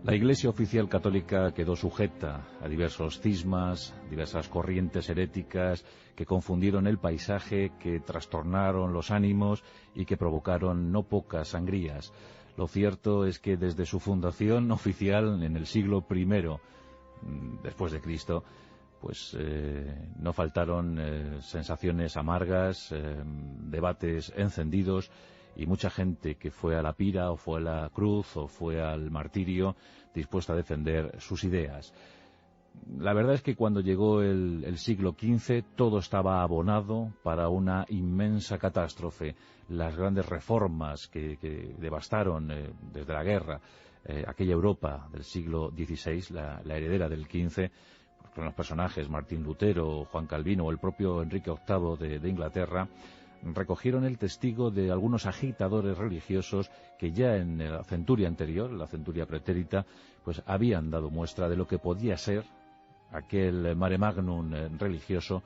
La Iglesia oficial católica quedó sujeta a diversos cismas, diversas corrientes heréticas que confundieron el paisaje, que trastornaron los ánimos y que provocaron no pocas sangrías. Lo cierto es que desde su fundación oficial en el siglo I después de Cristo, pues no faltaron sensaciones amargas, debates encendidos, y mucha gente que fue a la pira o fue a la cruz o fue al martirio dispuesta a defender sus ideas. La verdad es que cuando llegó el siglo XV todo estaba abonado para una inmensa catástrofe. Las grandes reformas que devastaron desde la guerra aquella Europa del siglo XVI, la heredera del XV, con los personajes Martín Lutero, Juan Calvino o el propio Enrique VIII de Inglaterra, recogieron el testigo de algunos agitadores religiosos que ya en la centuria anterior, la centuria pretérita, pues habían dado muestra de lo que podía ser aquel mare magnum religioso,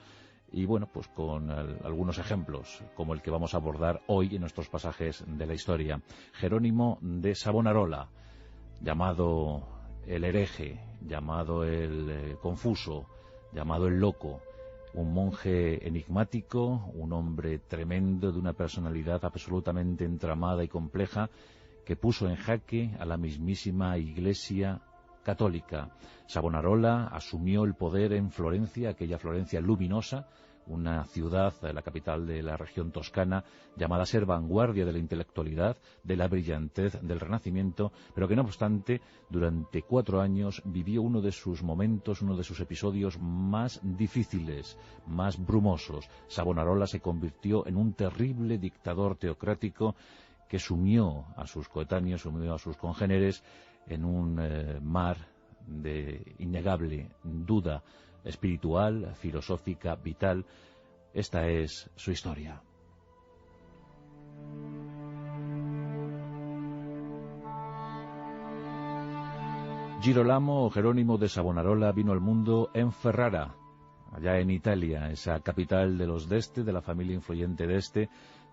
y bueno, pues con algunos ejemplos, como el que vamos a abordar hoy en nuestros pasajes de la historia. Jerónimo de Savonarola, llamado el hereje, llamado el confuso, llamado el loco, un monje enigmático, un hombre tremendo, de una personalidad absolutamente entramada y compleja, que puso en jaque a la mismísima Iglesia católica. Savonarola asumió el poder en Florencia, aquella Florencia luminosa, una ciudad, la capital de la región toscana, llamada a ser vanguardia de la intelectualidad, de la brillantez del Renacimiento, pero que no obstante, durante 4 años vivió uno de sus momentos, uno de sus episodios más difíciles, más brumosos. Savonarola se convirtió en un terrible dictador teocrático que sumió a sus coetáneos, sumió a sus congéneres en un mar de innegable duda espiritual, filosófica, vital. Esta es su historia. Girolamo o Jerónimo de Savonarola vino al mundo en Ferrara, allá en Italia, esa capital de los d'Este, de la familia influyente d'Este,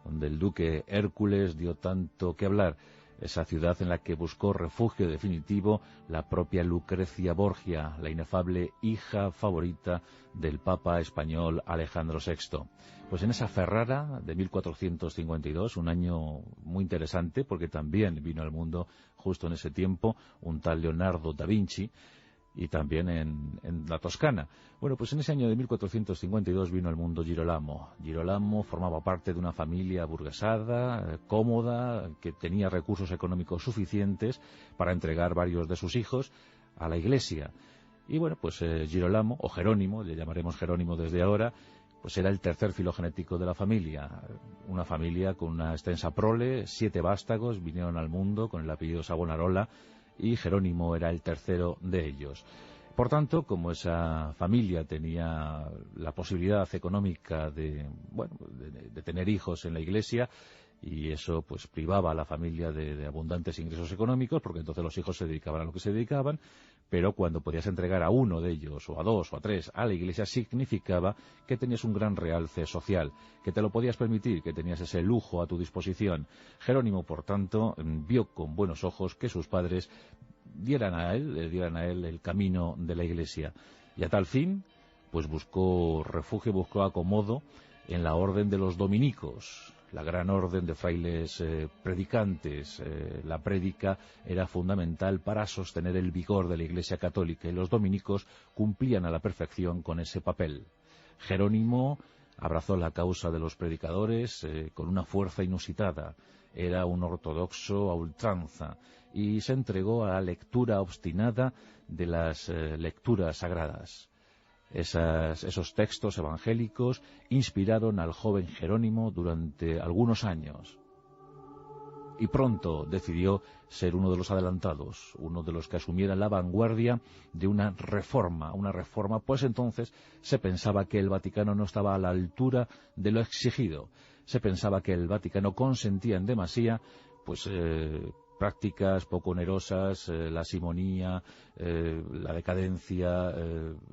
donde el duque Hércules dio tanto que hablar. Esa ciudad en la que buscó refugio definitivo la propia Lucrecia Borgia, la inefable hija favorita del Papa español Alejandro VI. Pues en esa Ferrara de 1452, un año muy interesante porque también vino al mundo justo en ese tiempo un tal Leonardo da Vinci, y también en la Toscana. Bueno, pues en ese año de 1452 vino al mundo Girolamo. Girolamo formaba parte de una familia burguesada, cómoda, que tenía recursos económicos suficientes para entregar varios de sus hijos a la Iglesia. Y bueno, pues Girolamo, o Jerónimo, le llamaremos Jerónimo desde ahora, pues era el tercer filogenético de la familia. Una familia con una extensa prole, 7 vástagos vinieron al mundo con el apellido Savonarola, y Jerónimo era el tercero de ellos. Por tanto, como esa familia tenía la posibilidad económica de tener hijos en la Iglesia, y eso pues privaba a la familia de abundantes ingresos económicos, porque entonces los hijos se dedicaban a lo que se dedicaban, pero cuando podías entregar a uno de ellos, o a 2 o a 3 a la Iglesia, significaba que tenías un gran realce social, que te lo podías permitir, que tenías ese lujo a tu disposición. Jerónimo, por tanto, vio con buenos ojos que sus padres le dieran a él el camino de la Iglesia, y a tal fin pues buscó refugio, buscó acomodo en la orden de los dominicos, la gran orden de frailes predicantes. La prédica era fundamental para sostener el vigor de la Iglesia católica, y los dominicos cumplían a la perfección con ese papel. Jerónimo abrazó la causa de los predicadores con una fuerza inusitada. Era un ortodoxo a ultranza y se entregó a la lectura obstinada de las lecturas sagradas. Esos textos evangélicos inspiraron al joven Jerónimo durante algunos años, y pronto decidió ser uno de los adelantados, uno de los que asumiera la vanguardia de una reforma, pues entonces se pensaba que el Vaticano no estaba a la altura de lo exigido, se pensaba que el Vaticano consentía en demasía prácticas poco onerosas, la simonía, la decadencia,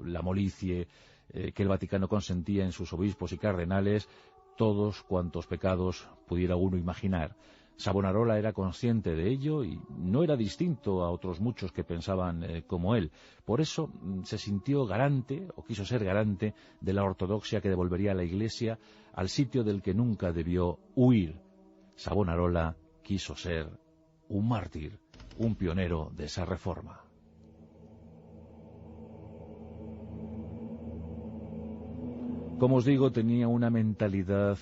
la molicie, que el Vaticano consentía en sus obispos y cardenales, todos cuantos pecados pudiera uno imaginar. Savonarola era consciente de ello y no era distinto a otros muchos que pensaban como él. Por eso se sintió garante, o quiso ser garante, de la ortodoxia que devolvería a la Iglesia al sitio del que nunca debió huir. Savonarola quiso ser un mártir, un pionero de esa reforma. Como os digo, tenía una mentalidad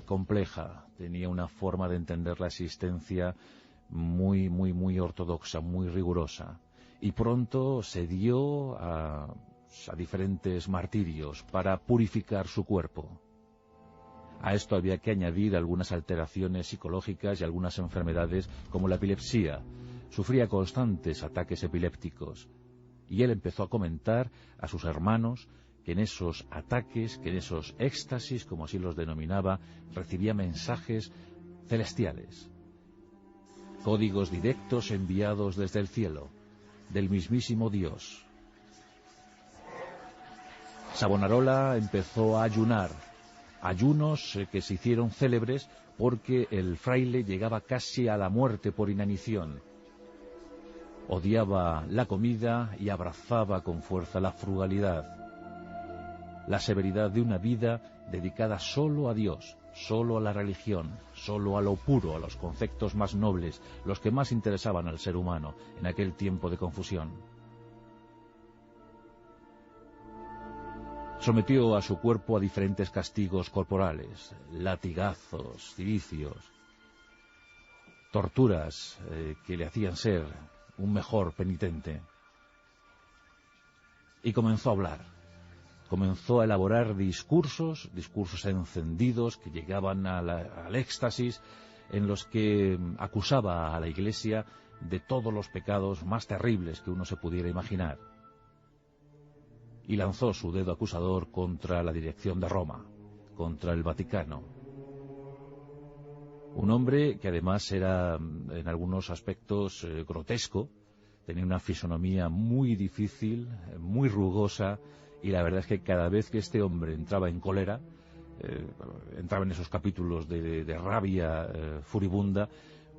compleja, tenía una forma de entender la existencia muy ortodoxa, muy rigurosa. Y pronto se dio a diferentes martirios para purificar su cuerpo. A esto había que añadir algunas alteraciones psicológicas y algunas enfermedades como la epilepsia. Sufría constantes ataques epilépticos. Y él empezó a comentar a sus hermanos que en esos ataques, que en esos éxtasis, como así los denominaba, recibía mensajes celestiales. Códigos directos enviados desde el cielo, del mismísimo Dios. Savonarola empezó a ayunar, ayunos que se hicieron célebres porque el fraile llegaba casi a la muerte por inanición. Odiaba la comida y abrazaba con fuerza la frugalidad. La severidad de una vida dedicada solo a Dios, solo a la religión, solo a lo puro, a los conceptos más nobles, los que más interesaban al ser humano en aquel tiempo de confusión. Sometió a su cuerpo a diferentes castigos corporales, latigazos, cilicios, torturas que le hacían ser un mejor penitente. Y comenzó a hablar. Comenzó a elaborar discursos encendidos que llegaban al éxtasis, en los que acusaba a la Iglesia de todos los pecados más terribles que uno se pudiera imaginar. Y lanzó su dedo acusador contra la dirección de Roma, contra el Vaticano. Un hombre que además era en algunos aspectos grotesco, tenía una fisonomía muy difícil, muy rugosa, y la verdad es que cada vez que este hombre entraba en cólera, entraba en esos capítulos de rabia furibunda,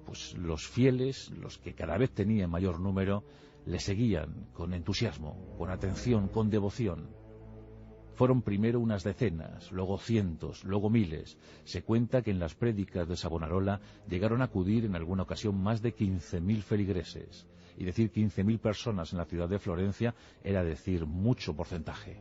pues los fieles, los que cada vez tenían mayor número, le seguían con entusiasmo, con atención, con devoción. Fueron primero unas decenas, luego cientos, luego miles. Se cuenta que en las prédicas de Savonarola llegaron a acudir en alguna ocasión más de 15.000 feligreses. Y decir 15.000 personas en la ciudad de Florencia era decir mucho porcentaje.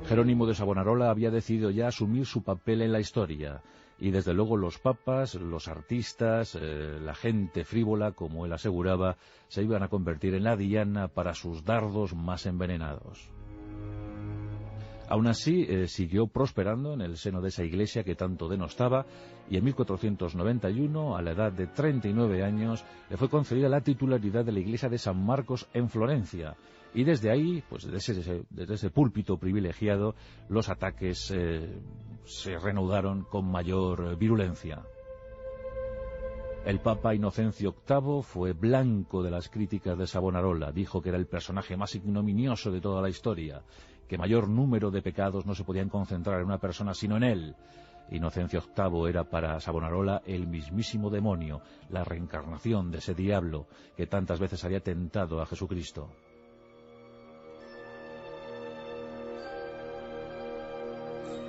Jerónimo de Savonarola había decidido ya asumir su papel en la historia, y desde luego los papas, los artistas, la gente frívola, como él aseguraba, se iban a convertir en la diana para sus dardos más envenenados. Aún así, siguió prosperando en el seno de esa iglesia que tanto denostaba, y en 1491, a la edad de 39 años, le fue concedida la titularidad de la iglesia de San Marcos en Florencia, y desde ahí, pues desde ese púlpito privilegiado, los ataques se reanudaron con mayor virulencia. El Papa Inocencio VIII fue blanco de las críticas de Savonarola, dijo que era el personaje más ignominioso de toda la historia, que mayor número de pecados no se podían concentrar en una persona sino en él. Inocencio VIII era para Savonarola el mismísimo demonio, la reencarnación de ese diablo que tantas veces había tentado a Jesucristo.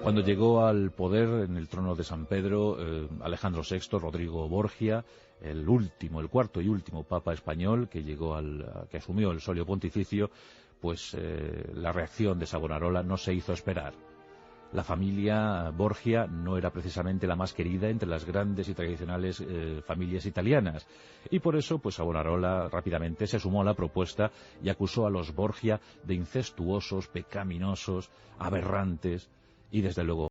Cuando llegó al poder en el trono de San Pedro, Alejandro VI, Rodrigo Borgia, el cuarto y último papa español que asumió el solio pontificio, pues la reacción de Savonarola no se hizo esperar. La familia Borgia no era precisamente la más querida entre las grandes y tradicionales familias italianas, y por eso pues Savonarola rápidamente se sumó a la propuesta y acusó a los Borgia de incestuosos, pecaminosos, aberrantes, y desde luego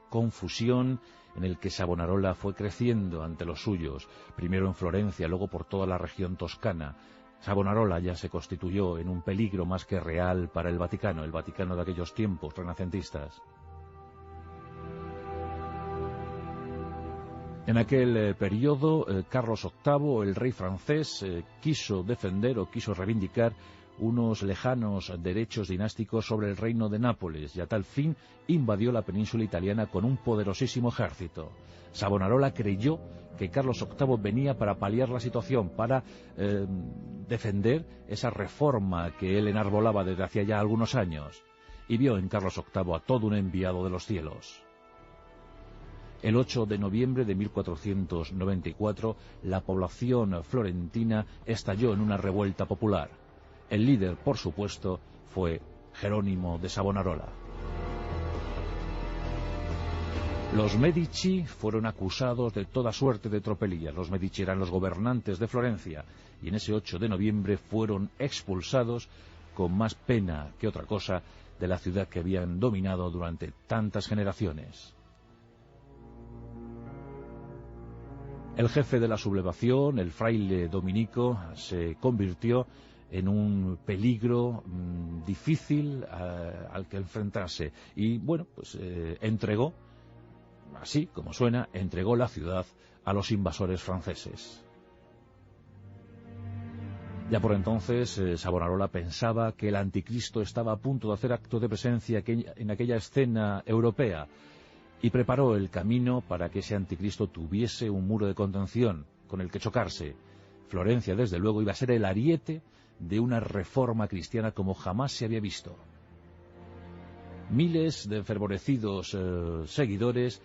confusión en el que Savonarola fue creciendo ante los suyos, primero en Florencia, luego por toda la región toscana. Savonarola ya se constituyó en un peligro más que real para el Vaticano de aquellos tiempos renacentistas. En aquel periodo, Carlos VIII, el rey francés, quiso defender o quiso reivindicar unos lejanos derechos dinásticos sobre el reino de Nápoles y a tal fin invadió la península italiana con un poderosísimo ejército. Savonarola creyó que Carlos VIII venía para paliar la situación, para defender esa reforma que él enarbolaba desde hacía ya algunos años, y vio en Carlos VIII a todo un enviado de los cielos. El 8 de noviembre de 1494, la población florentina estalló en una revuelta popular. El líder, por supuesto, fue Jerónimo de Savonarola. Los Medici fueron acusados de toda suerte de tropelías. Los Medici eran los gobernantes de Florencia y en ese 8 de noviembre fueron expulsados con más pena que otra cosa de la ciudad que habían dominado durante tantas generaciones. El jefe de la sublevación, el fraile dominico, se convirtió en un peligro difícil al que enfrentarse y, bueno, pues entregó, así como suena, entregó la ciudad a los invasores franceses. Ya por entonces Savonarola pensaba que el anticristo estaba a punto de hacer acto de presencia en aquella escena europea y preparó el camino para que ese anticristo tuviese un muro de contención con el que chocarse. Florencia, desde luego, iba a ser el ariete de una reforma cristiana como jamás se había visto. Miles de enfervorecidos seguidores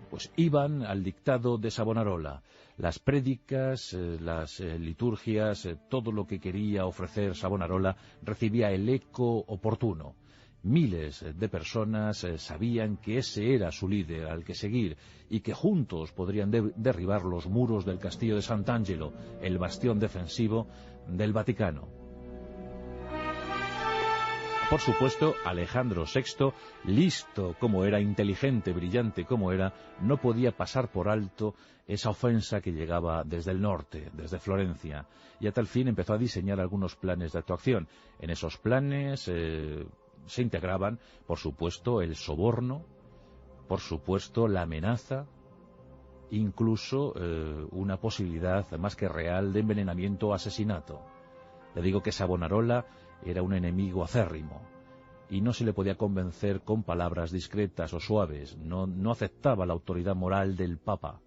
pues iban al dictado de Savonarola. Las prédicas, las liturgias, todo lo que quería ofrecer Savonarola recibía el eco oportuno. Miles de personas sabían que ese era su líder al que seguir y que juntos podrían derribar los muros del castillo de Sant'Angelo, el bastión defensivo del Vaticano. Por supuesto, Alejandro VI, listo como era, inteligente, brillante como era, no podía pasar por alto esa ofensa que llegaba desde el norte, desde Florencia, y a tal fin empezó a diseñar algunos planes de actuación. En esos planes se integraban, por supuesto, el soborno, por supuesto, la amenaza, incluso una posibilidad más que real de envenenamiento o asesinato. Le digo que Savonarola era un enemigo acérrimo y no se le podía convencer con palabras discretas o suaves, no aceptaba la autoridad moral del Papa.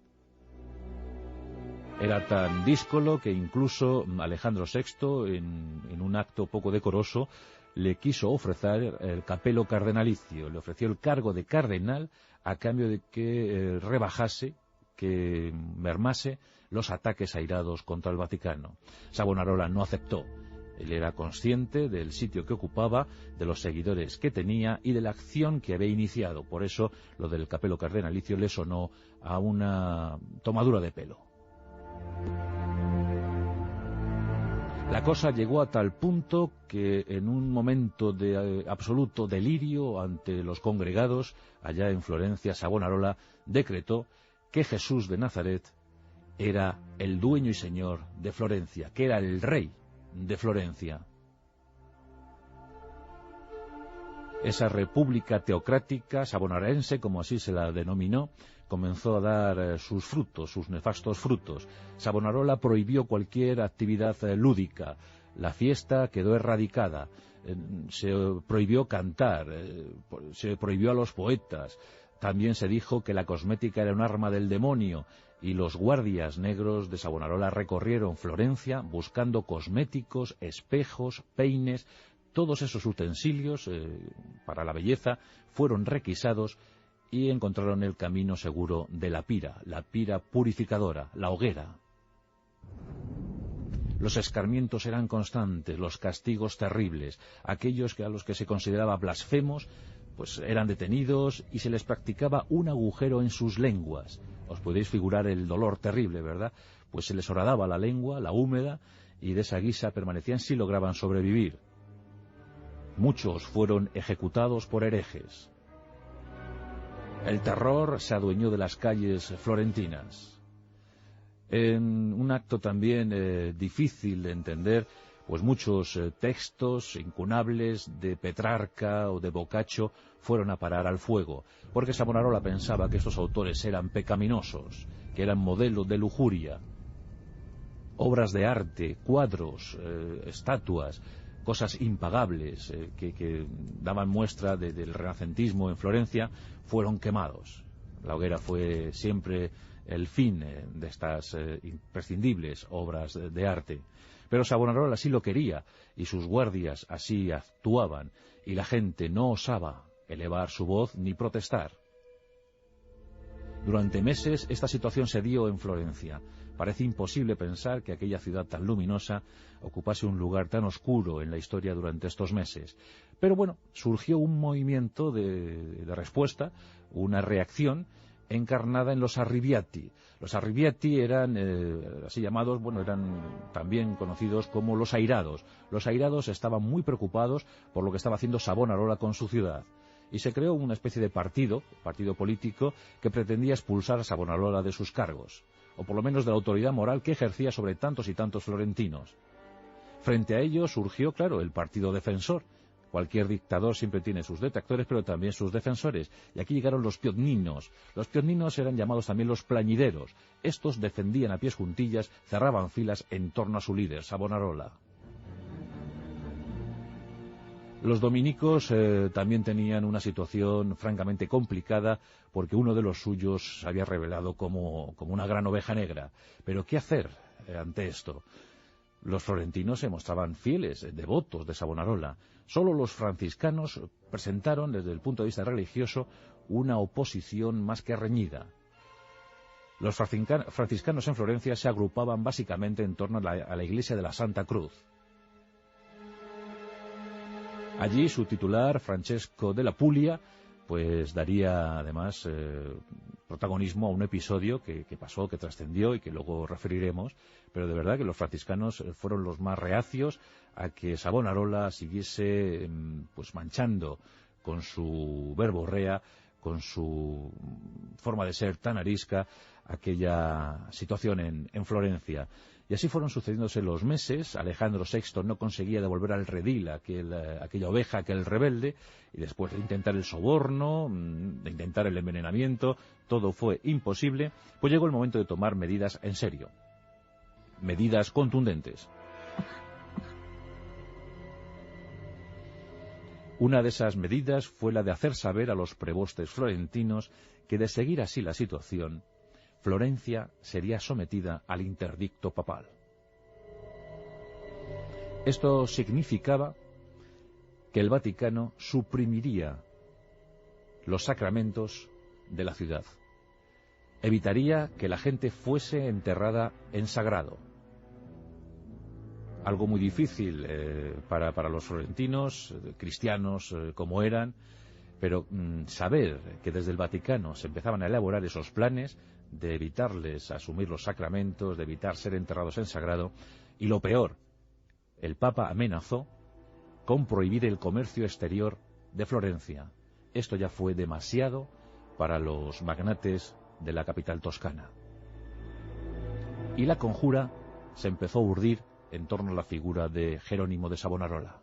Era tan díscolo que incluso Alejandro VI, en un acto poco decoroso, le quiso ofrecer el capelo cardenalicio, le ofreció el cargo de cardenal a cambio de que rebajase, que mermase los ataques airados contra el Vaticano. Savonarola no aceptó. Él era consciente del sitio que ocupaba, de los seguidores que tenía y de la acción que había iniciado. Por eso lo del capelo cardenalicio le sonó a una tomadura de pelo. La cosa llegó a tal punto que en un momento de absoluto delirio ante los congregados, allá en Florencia, Savonarola decretó que Jesús de Nazaret era el dueño y señor de Florencia, que era el rey de Florencia. Esa república teocrática savonarense, como así se la denominó, comenzó a dar sus frutos, sus nefastos frutos. Savonarola prohibió cualquier actividad lúdica. La fiesta quedó erradicada. Se prohibió cantar, se prohibió a los poetas. También se dijo que la cosmética era un arma del demonio y los guardias negros de Savonarola recorrieron Florencia buscando cosméticos, espejos, peines. Todos esos utensilios para la belleza fueron requisados y encontraron el camino seguro de la pira purificadora, la hoguera. Los escarmientos eran constantes, los castigos terribles. Aquellos a los que se consideraba blasfemos, pues eran detenidos y se les practicaba un agujero en sus lenguas. Os podéis figurar el dolor terrible, ¿verdad? Pues se les horadaba la lengua, la húmeda, y de esa guisa permanecían si lograban sobrevivir. Muchos fueron ejecutados por herejes. El terror se adueñó de las calles florentinas. En un acto también difícil de entender, pues muchos textos incunables de Petrarca o de Boccaccio fueron a parar al fuego, porque Savonarola pensaba que estos autores eran pecaminosos, que eran modelo de lujuria. Obras de arte, cuadros, estatuas, cosas impagables que daban muestra del renacentismo en Florencia, fueron quemados. La hoguera fue siempre el fin de estas imprescindibles obras de arte. Pero Savonarola así lo quería, y sus guardias así actuaban, y la gente no osaba elevar su voz ni protestar. Durante meses esta situación se dio en Florencia. Parece imposible pensar que aquella ciudad tan luminosa ocupase un lugar tan oscuro en la historia durante estos meses. Pero bueno, surgió un movimiento de respuesta, una reacción encarnada en los Arriviati. Los Arriviati eran así llamados, eran también conocidos como los airados. Los airados estaban muy preocupados por lo que estaba haciendo Savonarola con su ciudad. Y se creó una especie de partido político, que pretendía expulsar a Savonarola de sus cargos, o por lo menos de la autoridad moral que ejercía sobre tantos y tantos florentinos. Frente a ello surgió, claro, el partido defensor. Cualquier dictador siempre tiene sus detractores, pero también sus defensores. Y aquí llegaron los piotninos. Los piotninos eran llamados también los plañideros. Estos defendían a pies juntillas, cerraban filas en torno a su líder, Savonarola. Los dominicos también tenían una situación francamente complicada, porque uno de los suyos se había revelado como una gran oveja negra. Pero ¿qué hacer ante esto? Los florentinos se mostraban fieles, devotos de Savonarola. Solo los franciscanos presentaron, desde el punto de vista religioso, una oposición más que reñida. Los franciscanos en Florencia se agrupaban básicamente en torno a la iglesia de la Santa Cruz. Allí su titular, Francesco della Puglia, pues daría además protagonismo a un episodio que pasó, que trascendió y que luego referiremos, pero de verdad que los franciscanos fueron los más reacios a que Savonarola siguiese pues manchando con su verborrea, con su forma de ser tan arisca, aquella situación en Florencia. Y así fueron sucediéndose los meses. Alejandro VI no conseguía devolver al redil aquella oveja, aquel rebelde, y después de intentar el soborno, de intentar el envenenamiento, todo fue imposible, pues llegó el momento de tomar medidas en serio, medidas contundentes. Una de esas medidas fue la de hacer saber a los prebostes florentinos que, de seguir así la situación, Florencia sería sometida al interdicto papal. Esto significaba que el Vaticano suprimiría los sacramentos de la ciudad. Evitaría que la gente fuese enterrada en sagrado. Algo muy difícil para los florentinos, cristianos como eran, pero saber que desde el Vaticano se empezaban a elaborar esos planes de evitarles asumir los sacramentos, de evitar ser enterrados en sagrado, y lo peor, el Papa amenazó con prohibir el comercio exterior de Florencia. Esto ya fue demasiado para los magnates de la capital toscana. Y la conjura se empezó a urdir en torno a la figura de Jerónimo de Savonarola.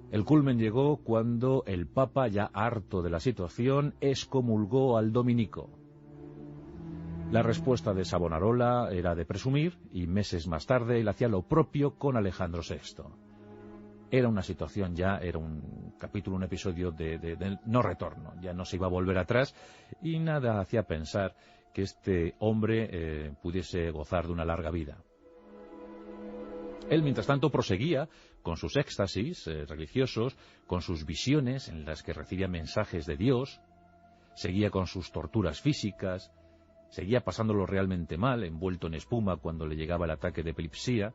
El culmen llegó cuando el Papa, ya harto de la situación, excomulgó al dominico. La respuesta de Savonarola era de presumir, y meses más tarde él hacía lo propio con Alejandro VI. Era una situación ya, era un capítulo, un episodio de no retorno, ya no se iba a volver atrás, y nada hacía pensar que este hombre pudiese gozar de una larga vida. Él, mientras tanto, proseguía con sus éxtasis religiosos, con sus visiones en las que recibía mensajes de Dios, seguía con sus torturas físicas, seguía pasándolo realmente mal, envuelto en espuma cuando le llegaba el ataque de epilepsia.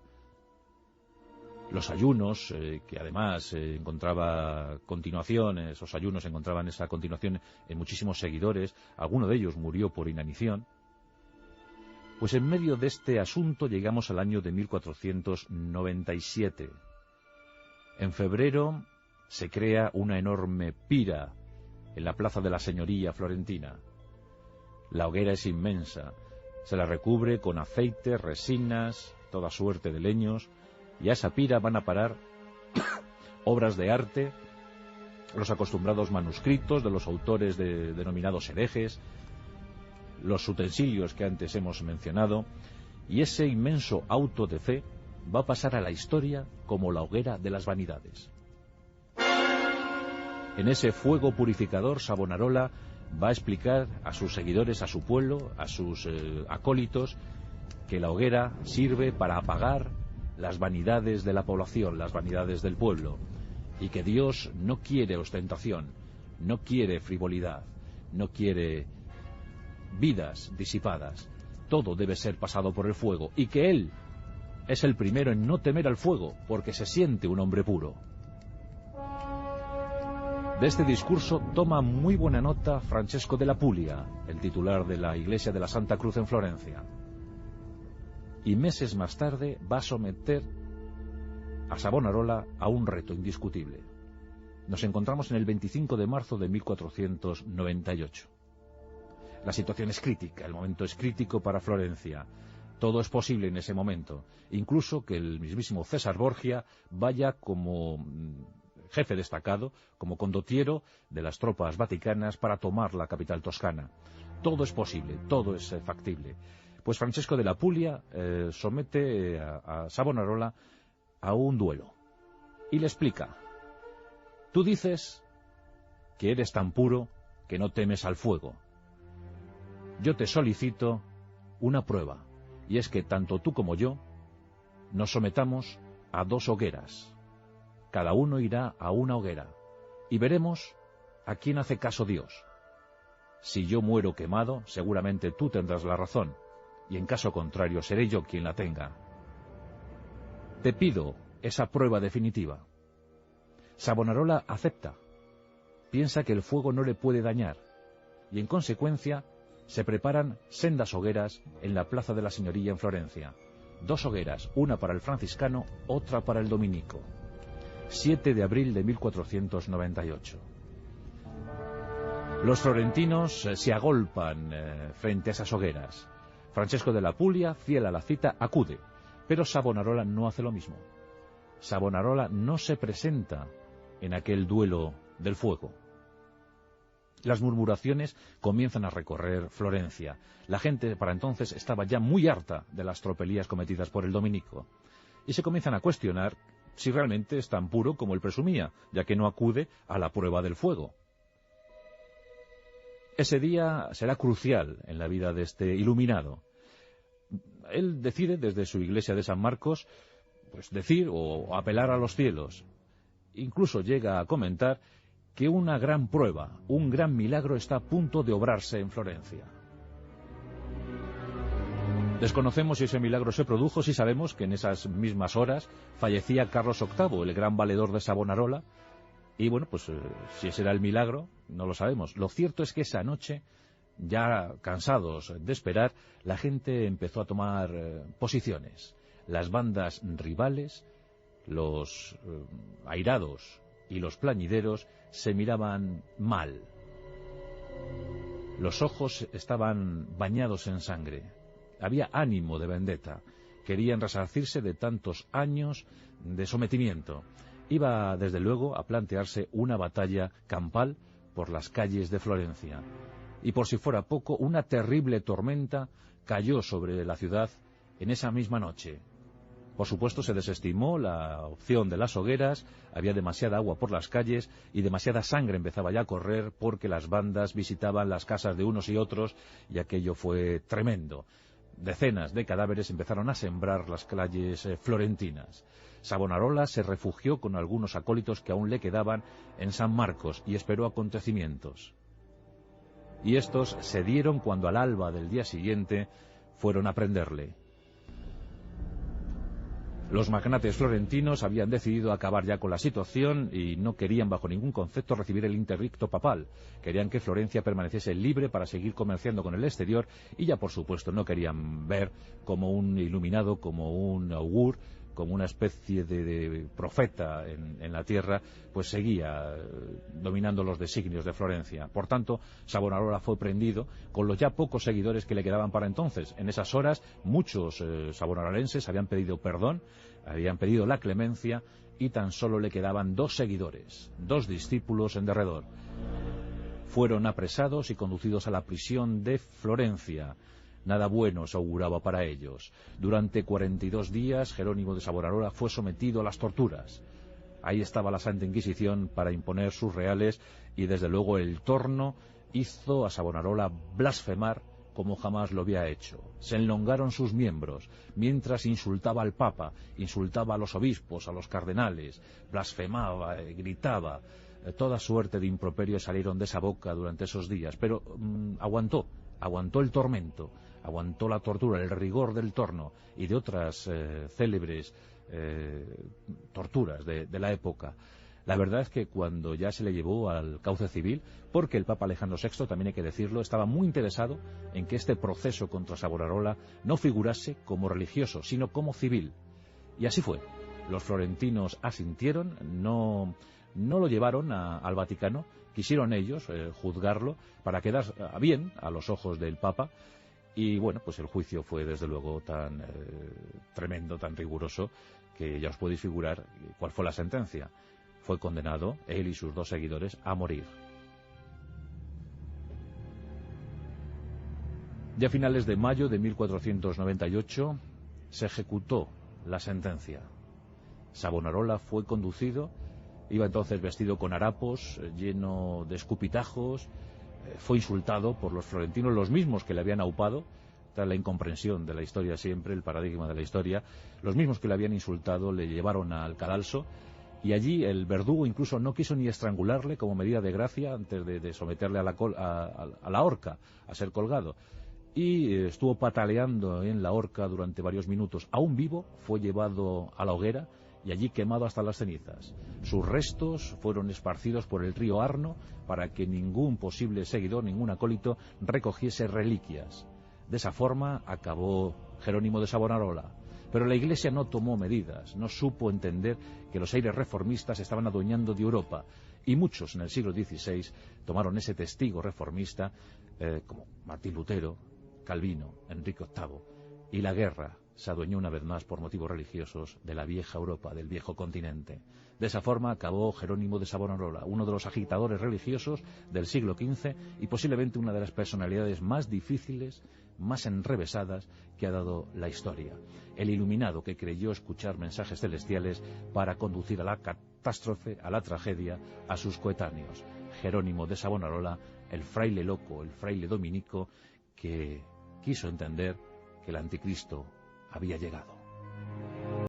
Los ayunos, que además encontraba continuación, esos ayunos encontraban esa continuación en muchísimos seguidores, alguno de ellos murió por inanición. Pues en medio de este asunto llegamos al año de 1497. En febrero se crea una enorme pira en la Plaza de la Señoría florentina. La hoguera es inmensa, se la recubre con aceite, resinas, toda suerte de leños, y a esa pira van a parar obras de arte, los acostumbrados manuscritos de los autores denominados herejes, los utensilios que antes hemos mencionado, y ese inmenso auto de fe va a pasar a la historia como la hoguera de las vanidades. En ese fuego purificador, Savonarola va a explicar a sus seguidores, a su pueblo, a sus acólitos, que la hoguera sirve para apagar las vanidades de la población, las vanidades del pueblo, y que Dios no quiere ostentación, no quiere frivolidad, no quiere vidas disipadas. Todo debe ser pasado por el fuego, y que Él es el primero en no temer al fuego, porque se siente un hombre puro. De este discurso toma muy buena nota Francesco della Puglia, el titular de la iglesia de la Santa Cruz en Florencia. Y meses más tarde va a someter a Savonarola a un reto indiscutible. Nos encontramos en el 25 de marzo de 1498. La situación es crítica, el momento es crítico para Florencia. Todo es posible en ese momento, incluso que el mismísimo César Borgia vaya como jefe destacado, como condottiero de las tropas vaticanas para tomar la capital toscana. Todo es posible, todo es factible. Pues Francesco della Puglia somete a Savonarola a un duelo y le explica: tú dices que eres tan puro que no temes al fuego. Yo te solicito una prueba, y es que tanto tú como yo nos sometamos a 2 hogueras. Cada uno irá a una hoguera, y veremos a quién hace caso Dios. Si yo muero quemado, seguramente tú tendrás la razón, y en caso contrario seré yo quien la tenga. Te pido esa prueba definitiva. Savonarola acepta. Piensa que el fuego no le puede dañar, y en consecuencia se preparan sendas hogueras en la Plaza de la Signoria en Florencia. 2 hogueras, una para el franciscano, otra para el dominico. 7 de abril de 1498. Los florentinos se agolpan frente a esas hogueras. Francesco della Puglia, fiel a la cita, acude, pero Savonarola no hace lo mismo. Savonarola no se presenta en aquel duelo del fuego. Las murmuraciones comienzan a recorrer Florencia. La gente para entonces estaba ya muy harta de las tropelías cometidas por el dominico, y se comienzan a cuestionar si realmente es tan puro como él presumía, ya que no acude a la prueba del fuego. Ese día será crucial en la vida de este iluminado. Él decide desde su iglesia de San Marcos decir o apelar a los cielos. Incluso llega a comentar que una gran prueba, un gran milagro está a punto de obrarse en Florencia. Desconocemos si ese milagro se produjo, si sabemos que en esas mismas horas fallecía Carlos VIII, el gran valedor de Savonarola, y si ese era el milagro, no lo sabemos. Lo cierto es que esa noche, ya cansados de esperar, la gente empezó a tomar posiciones. Las bandas rivales, los airados y los plañideros se miraban mal. Los ojos estaban bañados en sangre. Había ánimo de vendetta. Querían resarcirse de tantos años de sometimiento. Iba, desde luego, a plantearse una batalla campal por las calles de Florencia. Y por si fuera poco, una terrible tormenta cayó sobre la ciudad en esa misma noche. Por supuesto, se desestimó la opción de las hogueras, había demasiada agua por las calles y demasiada sangre empezaba ya a correr porque las bandas visitaban las casas de unos y otros, y aquello fue tremendo. Decenas de cadáveres empezaron a sembrar las calles florentinas. Savonarola se refugió con algunos acólitos que aún le quedaban en San Marcos y esperó acontecimientos. Y estos se dieron cuando al alba del día siguiente fueron a prenderle. Los magnates florentinos habían decidido acabar ya con la situación y no querían bajo ningún concepto recibir el interdicto papal. Querían que Florencia permaneciese libre para seguir comerciando con el exterior y ya por supuesto no querían ver como un iluminado, como un augur, como una especie de profeta en la tierra, pues seguía dominando los designios de Florencia. Por tanto, Savonarola fue prendido con los ya pocos seguidores que le quedaban para entonces. En esas horas, muchos savonarolenses habían pedido perdón, habían pedido la clemencia, y tan solo le quedaban 2 seguidores, 2 discípulos en derredor. Fueron apresados y conducidos a la prisión de Florencia. Nada bueno se auguraba para ellos. Durante 42 días, Jerónimo de Savonarola fue sometido a las torturas. Ahí estaba la Santa Inquisición para imponer sus reales, y desde luego el torno hizo a Savonarola blasfemar como jamás lo había hecho. Se enlongaron sus miembros, mientras insultaba al Papa, insultaba a los obispos, a los cardenales, blasfemaba, gritaba. Toda suerte de improperios salieron de esa boca durante esos días, pero aguantó el tormento, aguantó la tortura, el rigor del torno y de otras célebres torturas de la época. La verdad es que cuando ya se le llevó al cauce civil, porque el Papa Alejandro VI, también hay que decirlo, estaba muy interesado en que este proceso contra Savonarola no figurase como religioso, sino como civil. Y así fue. Los florentinos asintieron, no lo llevaron al Vaticano, quisieron ellos juzgarlo para quedar bien a los ojos del Papa. Y bueno, pues el juicio fue desde luego tan tremendo, tan riguroso, que ya os podéis figurar cuál fue la sentencia. Fue condenado, él y sus 2 seguidores, a morir. Ya a finales de mayo de 1498 se ejecutó la sentencia. Savonarola fue conducido, iba entonces vestido con harapos, lleno de escupitajos, fue insultado por los florentinos, los mismos que le habían aupado, tras la incomprensión de la historia siempre, el paradigma de la historia, los mismos que le habían insultado le llevaron al cadalso, y allí el verdugo incluso no quiso ni estrangularle como medida de gracia antes de someterle a la horca, a ser colgado. Y estuvo pataleando en la horca durante varios minutos. Aún vivo, fue llevado a la hoguera y allí quemado hasta las cenizas. Sus restos fueron esparcidos por el río Arno para que ningún posible seguidor, ningún acólito, recogiese reliquias. De esa forma acabó Jerónimo de Savonarola. Pero la Iglesia no tomó medidas, no supo entender que los aires reformistas estaban adueñando de Europa, y muchos en el siglo XVI tomaron ese testigo reformista, como Martín Lutero, Calvino, Enrique VIII, y la guerra se adueñó una vez más por motivos religiosos de la vieja Europa, del viejo continente. De esa forma acabó Jerónimo de Savonarola, uno de los agitadores religiosos del siglo XV y posiblemente una de las personalidades más difíciles, más enrevesadas que ha dado la historia. El iluminado que creyó escuchar mensajes celestiales para conducir a la catástrofe, a la tragedia, a sus coetáneos. Jerónimo de Savonarola, el fraile loco, el fraile dominico, que quiso entender que el anticristo había llegado.